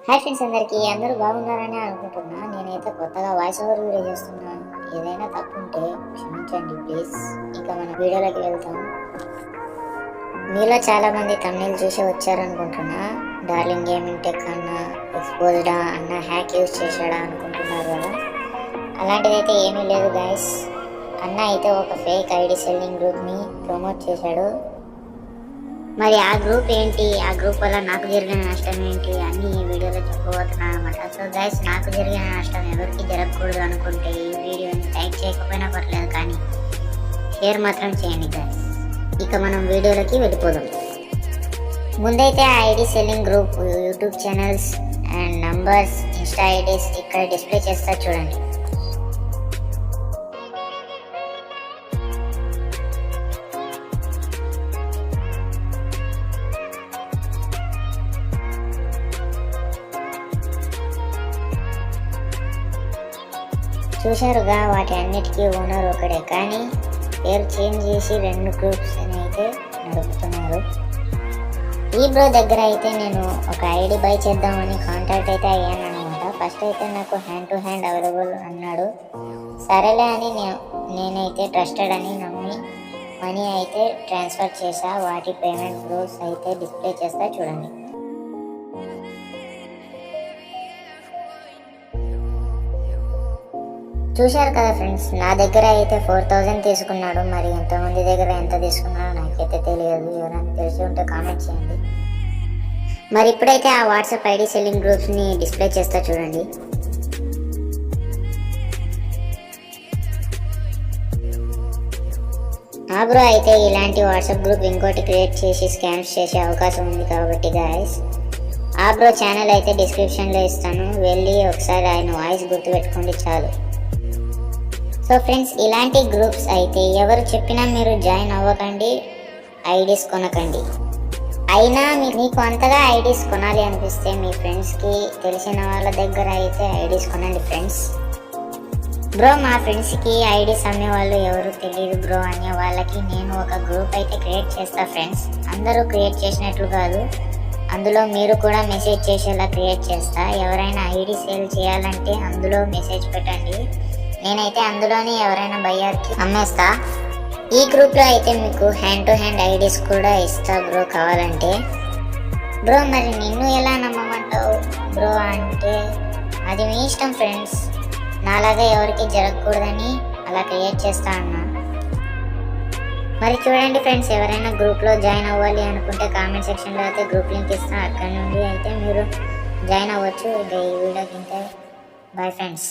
Hi friends, అందరూ బాగున్నారని అనుకుంటున్నా. నేనైతే కొత్తగా వాయిస్ ఓవర్ వీడియో చేస్తున్నాను. ఏదైనా తప్పు ఉంటే క్షమించండి ప్లీజ్. ఇక మన వీడియోలోకి వెళ్తాం. మీలో చాలా మంది తమిళ చూసి వచ్చారనుకుంటున్నా. డార్లింగ్ గేమింగ్ టెక్ అన్న ఎక్స్పోజ్డా అన్న హ్యాక్ యూజ్ చేశాడా అనుకుంటున్నారు కదా. అలాంటిదైతే ఏమీ లేదు గైస్. అన్న అయితే ఒక ఫేక్ ఐడి సెల్లింగ్ గ్రూప్ని ప్రమోట్ చేశాడు. మరి ఆ గ్రూప్ ఏంటి, ఆ గ్రూప్ వల్ల నాకు జరిగిన నష్టం ఏంటి అన్ని ఈ వీడియోలో చెప్పబోతున్నాను అనమాట. సో గైస్, నాకు జరిగిన నష్టం ఎవరికి జరగకూడదు అనుకుంటే ఈ వీడియోని లైక్ చేయకపోయినా పర్లేదు, కానీ షేర్ మాత్రం చేయండి గైస్. ఇక మనం వీడియోలోకి వెళ్ళిపోదాం. ముందైతే ఆ ID selling group YouTube channels and numbers, Insta IDs ఇక్కడ డిస్ప్లే చేస్తా చూడండి. చూశారుగా, వాటి అన్నిటికీ ఓనర్ ఒకడే, కానీ పేరు చేంజ్ చేసి 2 గ్రూప్స్ అని అయితే నడుపుతున్నారు. ఈ బ్రో దగ్గర అయితే నేను ఒక ఐడి బై చేద్దామని కాంటాక్ట్ అయితే అయ్యాను అనమాట. ఫస్ట్ అయితే నాకు హ్యాండ్ టు హ్యాండ్ అవైలబుల్ అన్నాడు. సరేలే అని నేనైతే ట్రస్టెడ్ అని నమ్మి మనీ అయితే ట్రాన్స్ఫర్ చేశా. వాటి పేమెంట్ ప్రూఫ్స్ అయితే డిస్ప్లే చేస్తా చూడండి. చూశారు కదా ఫ్రెండ్స్, నా దగ్గర అయితే 4000 తీసుకున్నాడు. మరి ఎంతమంది దగ్గర ఎంత తీసుకున్నాడో నాకైతే తెలియదు. ఎవరైనా తెలిసి ఉంటే కామెంట్ చేయండి. మరి ఇప్పుడైతే ఆ వాట్సాప్ ఐడి సెల్లింగ్ గ్రూప్స్ని డిస్ప్లే చేస్తా చూడండి. ఆ బ్రో అయితే ఇలాంటి వాట్సాప్ గ్రూప్ ఇంకోటి క్రియేట్ చేసి స్కామ్స్ చేసే అవకాశం ఉంది కాబట్టి గాయస్, ఆ బ్రో ఛానల్ అయితే డిస్క్రిప్షన్లో ఇస్తాను, వెళ్ళి ఒకసారి ఆయన వాయిస్ గుర్తుపెట్టుకోండి చాలు. సో ఫ్రెండ్స్, ఇలాంటి గ్రూప్స్ అయితే ఎవరు చెప్పినా మీరు జాయిన్ అవ్వకండి, ఐడీస్ కొనకండి. అయినా మీకు అంతగా ఐడీస్ కొనాలి అనిపిస్తే మీ ఫ్రెండ్స్కి తెలిసిన వాళ్ళ దగ్గర అయితే ఐడీస్ కొనండి ఫ్రెండ్స్. బ్రో, మా ఫ్రెండ్స్కి ఐడీస్ అమ్మే వాళ్ళు ఎవరు తెలియదు బ్రో అనే వాళ్ళకి నేను ఒక గ్రూప్ అయితే క్రియేట్ చేస్తా ఫ్రెండ్స్. అందరూ క్రియేట్ చేసినట్లు కాదు, అందులో మీరు కూడా మెసేజ్ చేసేలా క్రియేట్ చేస్తా. ఎవరైనా ఐడి సేల్ చేయాలంటే అందులో మెసేజ్ పెట్టండి, నేనైతే అందులోనే ఎవరైనా బయ్యర్కి అమ్మేస్తా. ఈ గ్రూప్లో అయితే మీకు హ్యాండ్ టు హ్యాండ్ ఐడీస్ కూడా ఇస్తా బ్రో కావాలంటే. బ్రో, మరి నిన్ను ఎలా నమ్మమంటావు బ్రో అంటే అది మీ ఇష్టం ఫ్రెండ్స్. నాలాగా ఎవరికి జరగకూడదని అలా క్రియేట్ చేస్తా అన్నా. మరి చూడండి ఫ్రెండ్స్, ఎవరైనా గ్రూప్లో జాయిన్ అవ్వాలి అనుకుంటే కామెంట్ సెక్షన్లో అయితే గ్రూప్ లింక్ ఇస్తాను, అక్కడ నుండి అయితే మీరు జాయిన్ అవ్వచ్చు. ఇక ఈ వీడియోకి ఇంతే. Bye friends.